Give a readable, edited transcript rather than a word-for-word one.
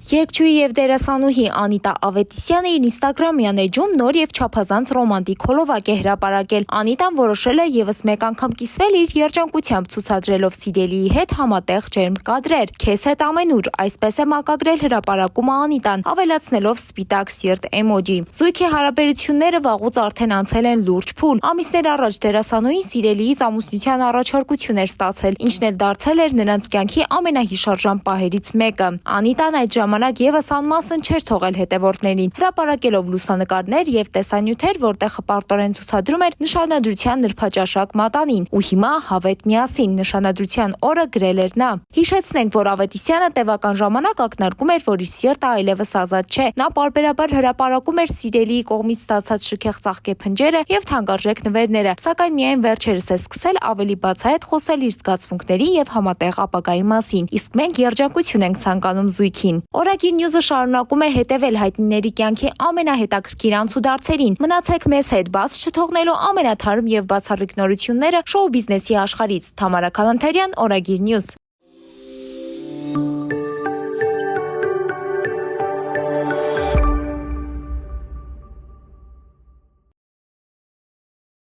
Երգչուհի եւ դերասանուհի Անիտա Ավետիսյանը իր Instagram-յան էջում նոր եւ չափազանց ռոմանտիկ հոլովակ է հրապարակել։ Անիտան որոշել է եւս մեկ անգամ կիսվել իր երջանկությամբ ցուցադրելով սիրելիի հետ համատեղ ջերմ կադրեր։ Քեզ հետ ամենուր, այսպես է մակագրել հրապարակումը Անիտան, ավելացնելով սպիտակ սիրտ էմոջի։ Զույգի հարաբերությունները վաղուց արդեն անցել են լուրջ փուլ։ Ամիսներ առաջ դերասանուհին սիրելիից ամուսնության առաջարկություն էր ստացել, ինչն էլ դարձել էր նրանց կյանքի ամենահիշարժան պահերից մեկը։ Անիտան այդ ժամանակ եւս անմասն չէր թողել հետևորդներին, հրապարակելով լուսանկարներ եւ տեսանյութեր, որտեղ հպարտորեն ցուցադրում էր նշանադրության նրբաճաշակ մատանին, ու հիմա հավետ միասին նշանադրության օրը գրել էր նա։ Հիշեցնենք, որ Ավետիսյանը տևական ժամանակ ակնարկում էր, որ իր սիրտը այլևս ազատ չէ։ Նա պարբերաբար հրապարակում էր սիրելիի կողմից ստացած շքեղ ծաղկե փնջերը եւ թանկարժեք նվերները, սակայն միայն վերջերս է սկսել ավելի բացահայտ խոսել իր զգացմունքների եւ համատեղ ապագայի մասին։ Իսկ մենք երջանկություն ենք ցանկանում զույգին։ Օրագիր Նյուզը շարունակում է հետևել հայտնիների կյանքի ամենահետաքրքիր անցուդարձերին։ Մնացեք մեզ հետ, բաց չթողնելու ամենաթարմ եւ բացառիկ նորությունները շոու բիզնեսի աշխարհից։ Թամարա Քալանթարյան, Օրագիր Նյուզ։